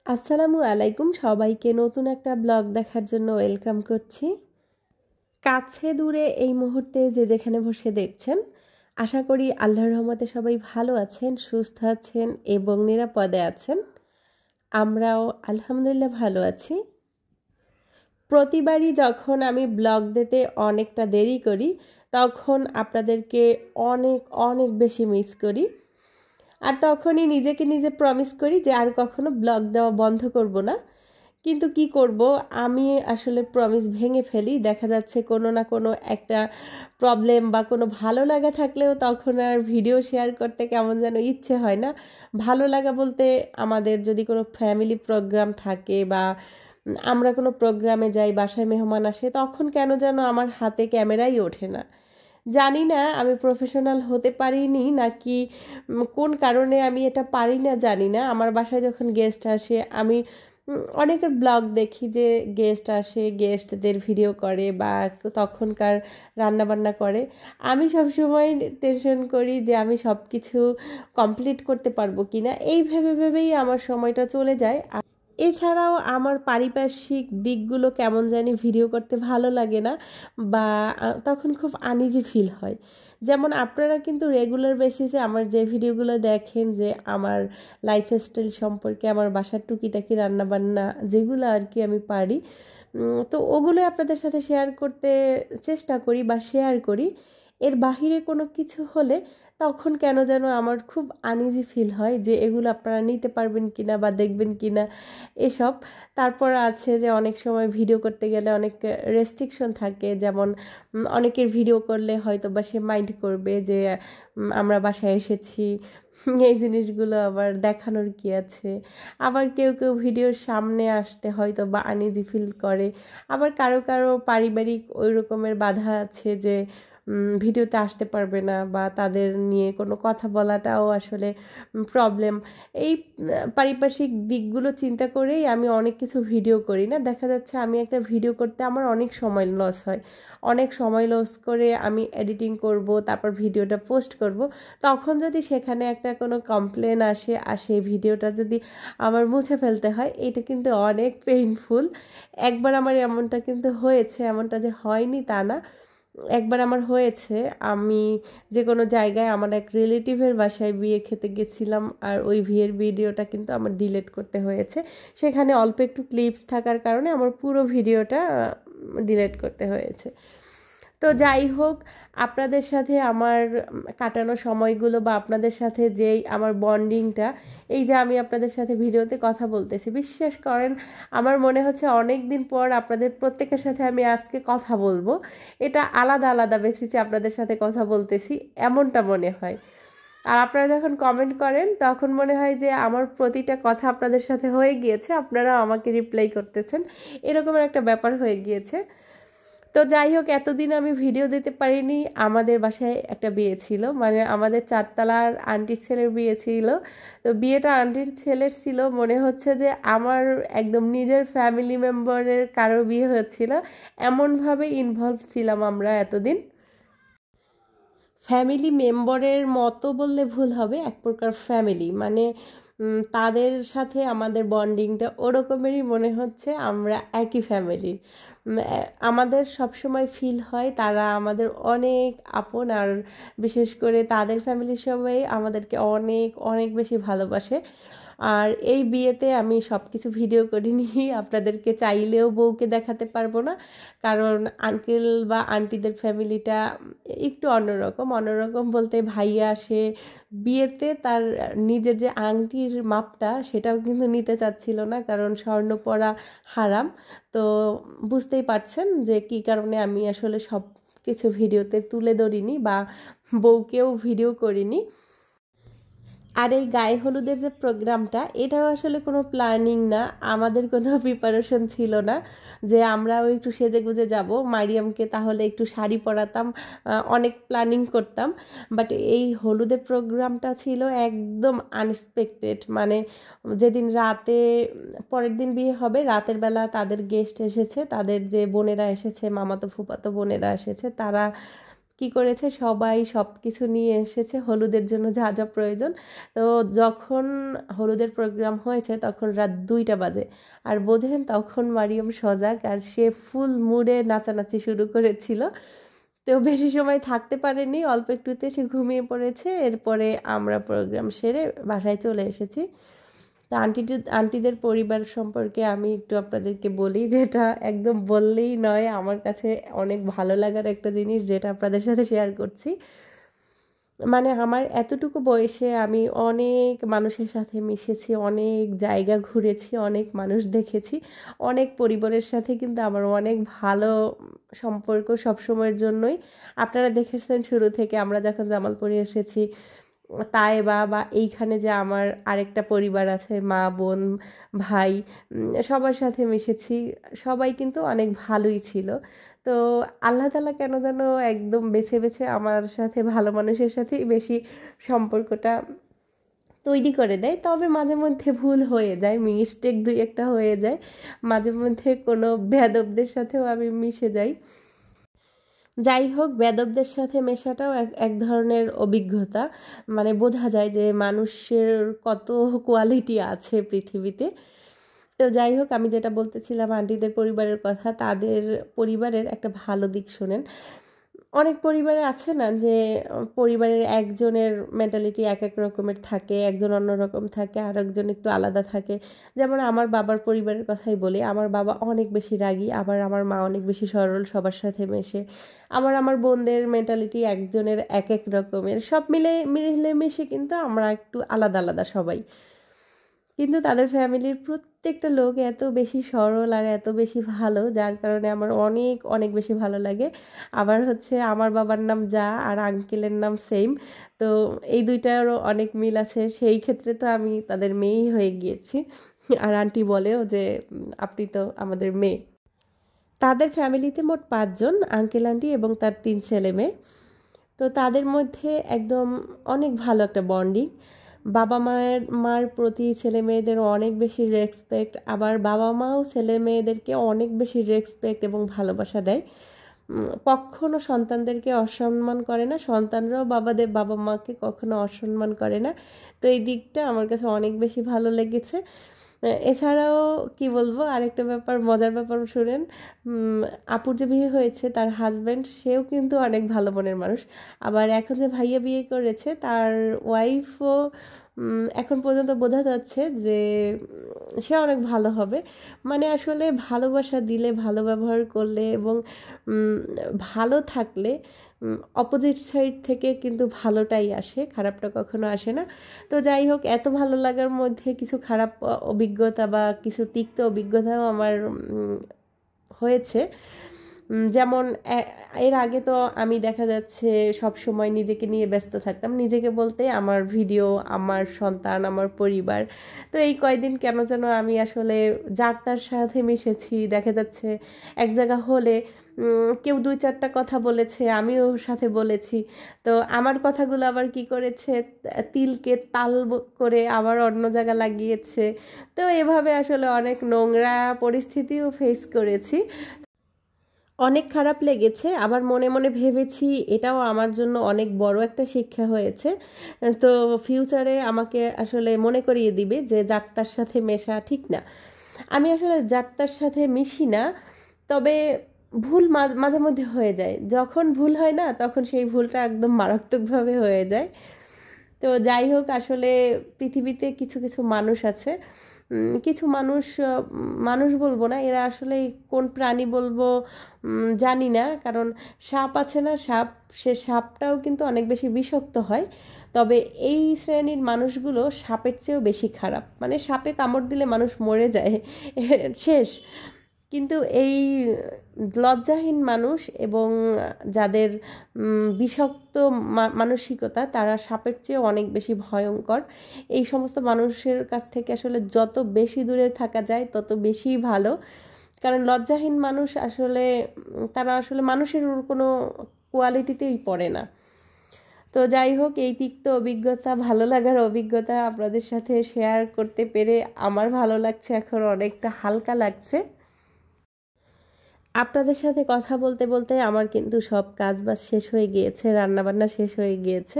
আসসালামু আলাইকুম সবাইকে নতুন একটা ব্লগ দেখার জন্য ওয়েলকাম করছি। কাছে দূরে এই মুহূর্তে যে যেখানে বসে দেখছেন, আশা করি আল্লাহর রহমতে সবাই ভালো আছেন, সুস্থ আছেন এবং নিরাপদে আছেন। আমরাও আলহামদুলিল্লাহ ভালো আছি। প্রতিবারই যখন আমি ব্লগ দিতে অনেকটা দেরি করি, তখন আপনাদেরকে অনেক অনেক বেশি মিস করি। আর তখনই নিজেকে নিজে প্রমিস করি যে আর কখনো ব্লগ দেওয়া বন্ধ করব না। কিন্তু কি করব, আমি আসলে প্রমিস ভেঙে ফেলি। দেখা যাচ্ছে কোনো না কোনো একটা প্রবলেম বা কোনো ভালো লাগা থাকলেও তখন আর ভিডিও শেয়ার করতে কেমন যেন ইচ্ছে হয় না। ভালো লাগা বলতে আমাদের যদি কোনো ফ্যামিলি প্রোগ্রাম থাকে বা আমরা কোনো প্রোগ্রামে যাই, বাসায় মেহমান আসে, তখন কেন যেন আমার হাতে ক্যামেরাই ওঠে না। জানি না আমি প্রফেশনাল হতে পারিনি নাকি কোন কারণে আমি এটা পারি না জানি না। আমার বাসায় যখন গেস্ট আসে, আমি অনেকের ব্লগ দেখি যে গেস্ট আসে, গেস্টদের ভিডিও করে বা তখনকার রান্নাবান্না করে। আমি সবসময় টেনশন করি যে আমি সব কিছু কমপ্লিট করতে পারবো কি না, এই ভেবে ভেবেই আমার সময়টা চলে যায়। এছাড়াও আমার পারিপার্শ্বিক দিকগুলো কেমন জানি ভিডিও করতে ভালো লাগে না, বা তখন খুব আনইজি ফিল হয়। যেমন আপনারা কিন্তু রেগুলার বেসিসে আমার যে ভিডিওগুলো দেখেন, যে আমার লাইফস্টাইল সম্পর্কে, আমার বাসার টুকিটাকি রান্নাবান্না যেগুলো আর কি আমি পারি, তো ওগুলো আপনাদের সাথে শেয়ার করতে চেষ্টা করি বা শেয়ার করি। এর বাহিরে কোনো কিছু হলে তখন কেন যেন আমার খুব আনইজি ফিল হয় যে এগুলো আপনারা নিতে পারবেন কিনা বা দেখবেন কিনা এসব। তারপর আছে যে অনেক সময় ভিডিও করতে গেলে অনেক রেস্ট্রিকশন থাকে, যেমন অনেকের ভিডিও করলে হয়তো বা সে মাইন্ড করবে যে আমরা বাসায় এসেছি, এই জিনিসগুলো আবার দেখানোর কি আছে। আবার কেউ কেউ ভিডিওর সামনে আসতে হয়তো বা আনইজি ফিল করে। আবার কারো কারো পারিবারিক ওই রকমের বাধা আছে যে ভিডিওতে আসতে পারবে না, বা তাদের নিয়ে কোনো কথা বলাটাও আসলে প্রবলেম। এই পারিপার্শ্বিক দিকগুলো চিন্তা করেই আমি অনেক কিছু ভিডিও করি না। দেখা যাচ্ছে আমি একটা ভিডিও করতে আমার অনেক সময় লস হয়, অনেক সময় লস করে আমি এডিটিং করব, তারপর ভিডিওটা পোস্ট করব। তখন যদি সেখানে একটা কোনো কমপ্লেন আসে আর সেই ভিডিওটা যদি আমার মুছে ফেলতে হয়, এটা কিন্তু অনেক পেইনফুল। একবার আমার এমনটা কিন্তু হয়েছে, এমনটা যে হয়নি তা না। একবার আমার হয়েছে, আমি যে কোনো জায়গায় আমার এক রিলেটিভের বাসায় বিয়ে খেতে গেছিলাম, আর ওই বিয়ের ভিডিওটা কিন্তু আমার ডিলিট করতে হয়েছে। সেখানে অল্প একটু ক্লিপস থাকার কারণে আমার পুরো ভিডিওটা ডিলিট করতে হয়েছে। তো যাই হোক, আপনাদের সাথে আমার কাটানো সময়গুলো বা আপনাদের সাথে যেই আমার বন্ডিংটা, এই যে আমি আপনাদের সাথে ভিডিওতে কথা বলতেছি, বিশ্বাস করেন আমার মনে হচ্ছে অনেক দিন পর আপনাদের প্রত্যেকের সাথে আমি আজকে কথা বলবো। এটা আলাদা আলাদা বেসিসে আপনাদের সাথে কথা বলতেছি এমনটা মনে হয়। আর আপনারা যখন কমেন্ট করেন তখন মনে হয় যে আমার প্রতিটা কথা আপনাদের সাথে হয়ে গিয়েছে, আপনারা আমাকে রিপ্লাই করতেছেন, এরকমের একটা ব্যাপার হয়ে গিয়েছে। তো যাই হোক, এতদিন আমি ভিডিও দিতে পারিনি। আমাদের বাসায় একটা বিয়ে ছিল, মানে আমাদের চারতলার আন্টির ছেলের বিয়ে ছিল। তো বিয়েটা আন্টির ছেলের ছিল, মনে হচ্ছে যে আমার একদম নিজের ফ্যামিলি মেম্বারের কারো বিয়ে হচ্ছিল, এমনভাবে ইনভলভ ছিলাম আমরা এতদিন। ফ্যামিলি মেম্বারের মতো বললে ভুল হবে, এক প্রকার ফ্যামিলি, মানে তাদের সাথে আমাদের বন্ডিংটা ওরকমেরই মনে হচ্ছে, আমরা একই ফ্যামিলির। আমাদের সবসময় ফিল হয় তারা আমাদের অনেক আপন, আর বিশেষ করে তাদের ফ্যামিলির সবাই আমাদেরকে অনেক অনেক বেশি ভালোবাসে। আর এই বিয়েতে আমি সব কিছু ভিডিও করিনি, আপনাদেরকে চাইলেও বউকে দেখাতে পারবো না, কারণ আঙ্কেল বা আন্টিদের ফ্যামিলিটা একটু অন্যরকম। অন্যরকম বলতে ভাইয়া সে বিয়েতে তার নিজের যে আংটির মাপটা সেটাও কিন্তু নিতে চাচ্ছিল না, কারণ স্বর্ণ পরা হারাম। তো বুঝতেই পারছেন যে কী কারণে আমি আসলে সব কিছু ভিডিওতে তুলে ধরিনি বা বউকেও ভিডিও করিনি। আর এই গায়ে হলুদের যে প্রোগ্রামটা, এটাও আসলে কোনো প্ল্যানিং না, আমাদের কোনো প্রিপারেশন ছিল না যে আমরাও একটু সেজে গুজে যাব, মারিয়ামকে তাহলে একটু শাড়ি পরাতাম, অনেক প্ল্যানিং করতাম। বাট এই হলুদের প্রোগ্রামটা ছিল একদম আনএক্সপেক্টেড। মানে যেদিন রাতে, পরের দিন বিয়ে হবে, রাতের বেলা তাদের গেস্ট এসেছে, তাদের যে বোনেরা এসেছে, মামাতো ফুফাতো বোনেরা এসেছে, তারা কি করেছে, সবাই সব কিছু নিয়ে এসেছে হলুদের জন্য যা যা প্রয়োজন। তো যখন হলুদের প্রোগ্রাম হয়েছে তখন রাত 2টা বাজে, আর বোঝেন তখন মারিয়াম সজাগ, আর সে ফুল মুডে নাচানাচি শুরু করেছিল। তো বেশি সময় থাকতে পারেনি, অল্প একটুতে সে ঘুমিয়ে পড়েছে। এরপরে আমরা প্রোগ্রাম সেরে বাসায় চলে এসেছি। তো আন্টিদের পরিবার সম্পর্কে আমি একটু আপনাদেরকে বলি, যেটা একদম বললেই নয়, আমার কাছে অনেক ভালো লাগার একটা জিনিস, যেটা আপনাদের সাথে শেয়ার করছি। মানে আমার এতটুকু বয়সে আমি অনেক মানুষের সাথে মিশেছি, অনেক জায়গা ঘুরেছি, অনেক মানুষ দেখেছি, অনেক পরিবারের সাথে কিন্তু আমার অনেক ভালো সম্পর্ক সবসময়ের জন্যই। আপনারা দেখেছেন শুরু থেকে আমরা যখন জামালপুরে এসেছি, তায়েবা বা এইখানে যে আমার আরেকটা পরিবার আছে, মা বোন ভাই, সবার সাথে মিশেছি, সবাই কিন্তু অনেক ভালোই ছিল। তো আল্লাহ তাআলা কেন যেন একদম বেছে বেছে আমার সাথে ভালো মানুষের সাথেই বেশি সম্পর্কটা তৈরি করে দেয়। তবে মাঝে মধ্যে ভুল হয়ে যায়, মিস্টেক দুই একটা হয়ে যায়, মাঝে মধ্যে কোনো বেয়াদবদের সাথেও আমি মিশে যাই। যাই হোক, বেয়াদবদের সাথে মেশাটাও এক ধরনের অভিজ্ঞতা, মানে বোঝা যায় যে মানুষের কত কোয়ালিটি আছে পৃথিবীতে। তো যাই হোক, আমি যেটা বলতেছিলাম আন্টিদের পরিবারের কথা, তাদের পরিবারের একটা ভালো দিক শোনেন। অনেক পরিবারে আছে না যে পরিবারের একজনের মেন্টালিটি এক এক রকমের থাকে, একজন অন্য রকম থাকে, আর একজন একটু আলাদা থাকে। যেমন আমার বাবার পরিবারের কথাই বলি, আমার বাবা অনেক বেশি রাগী, আবার আমার মা অনেক বেশি সরল, সবার সাথে মেশে। আবার আমার বোনদের মেন্টালিটি একজনের এক এক রকমের, সব মিলেমিশে কিন্তু আমরা একটু আলাদা আলাদা সবাই। কিন্তু তাদের ফ্যামিলির প্রত্যেকটা লোক এত বেশি সরল আর এত বেশি ভালো, যার কারণে আমার অনেক অনেক বেশি ভালো লাগে। আবার হচ্ছে আমার বাবার নাম যা আর আঙ্কেলের নাম সেম, তো এই দুইটারও অনেক মিল আছে। সেই ক্ষেত্রে তো আমি তাদের মেয়েই হয়ে গিয়েছি। আর আন্টি বলেও যে আপনি তো আমাদের মেয়ে। তাদের ফ্যামিলিতে মোট 5 জন, আঙ্কেল আন্টি এবং তার 3 ছেলে মেয়ে। তো তাদের মধ্যে একদম অনেক ভালো একটা বন্ডিং। বাবা মার প্রতি ছেলে মেয়েদের অনেক বেশি রেসপেক্ট, আবার বাবা মাও ছেলে মেয়েদেরকে অনেক বেশি রেসপেক্ট এবং ভালোবাসা দেয়। কখনো সন্তানদেরকে অসম্মান করে না, সন্তানরাও বাবা মাকে কখনো অসম্মান করে না। তো এই দিকটা আমার কাছে অনেক বেশি ভালো লেগেছে। এছাড়াও কি বলবো, আরেকটা ব্যাপার, মজার ব্যাপার শুনেন। আপুর যে বিয়ে হয়েছে তার হাজব্যান্ড, সেও কিন্তু অনেক ভালো মনের মানুষ। আবার এখন যে ভাইয়া বিয়ে করেছে তার ওয়াইফও এখন পর্যন্ত বোঝা যাচ্ছে যে সে অনেক ভালো হবে। মানে আসলে ভালোবাসা দিলে, ভালো ব্যবহার করলে এবং ভালো থাকলে অপোজিট সাইড থেকে কিন্তু ভালোটাই আসে, খারাপটা কখনো আসে না। তো যাই হোক, এত ভালো লাগার মধ্যে কিছু খারাপ অভিজ্ঞতা বা কিছু তিক্ত অভিজ্ঞতাও আমার হয়েছে। যেমন এর আগে তো আমি দেখা যাচ্ছে সব সময় নিজেকে নিয়ে ব্যস্ত থাকতাম, নিজেকে বলতে আমার ভিডিও, আমার সন্তান, আমার পরিবার। তো এই কয়দিন কেন যেন আমি আসলে যার তার সাথে মিশেছি, দেখা যাচ্ছে এক জায়গা হলে কেউ 2-4টা কথা বলেছে, আমিও ওর সাথে বলেছি। তো আমার কথাগুলো আবার কি করেছে, তিলকে তাল করে আবার অন্য জায়গা লাগিয়েছে। তো এভাবে আসলে অনেক নোংরা পরিস্থিতিও ফেস করেছি। অনেক খারাপ লেগেছে, আবার মনে মনে ভেবেছি এটাও আমার জন্য অনেক বড় একটা শিক্ষা হয়েছে। তো ফিউচারে আমাকে আসলে মনে করিয়ে দিবে যে যাত্রার সাথে মেশা ঠিক না। আমি আসলে যাত্রার সাথে মিশি না, তবে ভুল মাঝে মধ্যে হয়ে যায়। যখন ভুল হয় না তখন সেই ভুলটা একদম মারাত্মকভাবে হয়ে যায়। তো যাই হোক, আসলে পৃথিবীতে কিছু কিছু মানুষ আছে, কিছু মানুষ, মানুষ বলবো না, এরা আসলে কোন প্রাণী বলবো জানি না। কারণ সাপ আছে না, সে সাপটাও কিন্তু অনেক বেশি বিষাক্ত হয়। তবে এই শ্রেণীর মানুষগুলো সাপের চেয়েও বেশি খারাপ, মানে সাপে কামড় দিলে মানুষ মরে যায় শেষ। কিন্তু এই লজ্জাহীন মানুষ এবং যাদের বিষাক্ত মানসিকতা, তারা সাপের চেয়ে অনেক বেশি ভয়ঙ্কর। এই সমস্ত মানুষের কাছ থেকে আসলে যত বেশি দূরে থাকা যায় তত বেশি ভালো। কারণ লজ্জাহীন মানুষ আসলে, তারা আসলে মানুষের কোনো কোয়ালিটিতেই পড়ে না। তো যাই হোক, এই তিক্ত অভিজ্ঞতা, ভালো লাগার অভিজ্ঞতা আপনাদের সাথে শেয়ার করতে পেরে আমার ভালো লাগছে, এখন অনেকটা হালকা লাগছে। আপনাদের সাথে কথা বলতে বলতে আমার কিন্তু সব কাজ বাজ শেষ হয়ে গিয়েছে, রান্নাবান্না শেষ হয়ে গিয়েছে।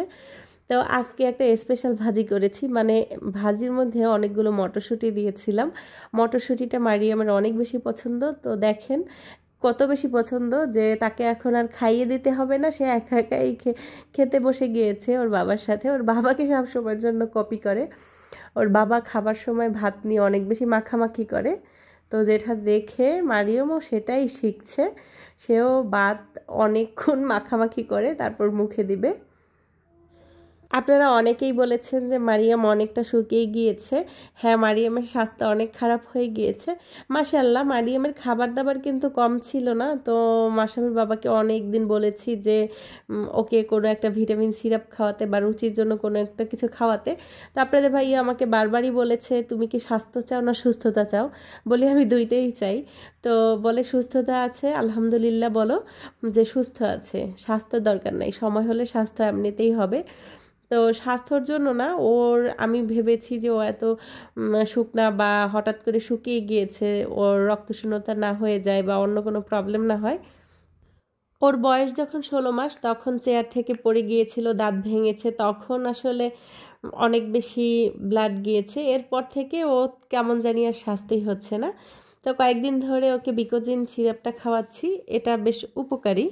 তো আজকে একটা স্পেশাল ভাজি করেছি, মানে ভাজির মধ্যে অনেকগুলো মটরশুঁটি দিয়েছিলাম। মটরশুঁটিটা মারিয়ামের অনেক বেশি পছন্দ, তো দেখেন কত বেশি পছন্দ যে তাকে এখন আর খাইয়ে দিতে হবে না, সে একা একাই খেতে বসে গিয়েছে ওর বাবার সাথে। ওর বাবাকে সবসময়ের জন্য কপি করে, ওর বাবা খাবার সময় ভাত নিয়ে অনেক বেশি মাখামাখি করে, তো যেটা দেখে মারিয়ামও সেটাই শিখছে। সেও ভাত অনেকক্ষণ মাখামাখি করে তারপর মুখে দিবে। আপনারা অনেকেই বলেছেন যে মারিয়াম অনেকটা শুকিয়ে গিয়েছে। হ্যাঁ, মারিয়ামের স্বাস্থ্য অনেক খারাপ হয়ে গিয়েছে। মাশাআল্লাহ, মারিয়ামের খাবার দাবার কিন্তু কম ছিল না। তো মাশরাফির বাবাকে অনেক দিন বলেছি যে ওকে কোনো একটা ভিটামিন সিরাপ খাওয়াতে বা রুচির জন্য কোনো একটা কিছু খাওয়াতে। তো আপনাদের ভাইয়া আমাকে বারবারই বলেছে তুমি কি স্বাস্থ্য চাও না সুস্থতা চাও? বলি আমি দুইটাই চাই। তো বলে সুস্থতা আছে আলহামদুলিল্লাহ, বলো যে সুস্থ আছে, স্বাস্থ্য দরকার নাই, সময় হলে স্বাস্থ্য এমনিতেই হবে। তো স্বাস্থ্যর জন্য না, ওর আমি ভেবেছি যে ও এত শুকনা বা হঠাৎ করে শুকিয়ে গিয়েছে, ওর রক্তশূন্যতা না হয়ে যায় বা অন্য কোনো প্রবলেম না হয়। ওর বয়স যখন 16 মাস তখন চেয়ার থেকে পড়ে গিয়েছিল, দাঁত ভেঙেছে, তখন আসলে অনেক বেশি ব্লাড গিয়েছে। এরপর থেকে ও কেমন জানি আর স্বাস্থ্যই হচ্ছে না। তো কয়েকদিন ধরে ওকে বিকোজিন সিরাপটা খাওয়াচ্ছি, এটা বেশ উপকারী।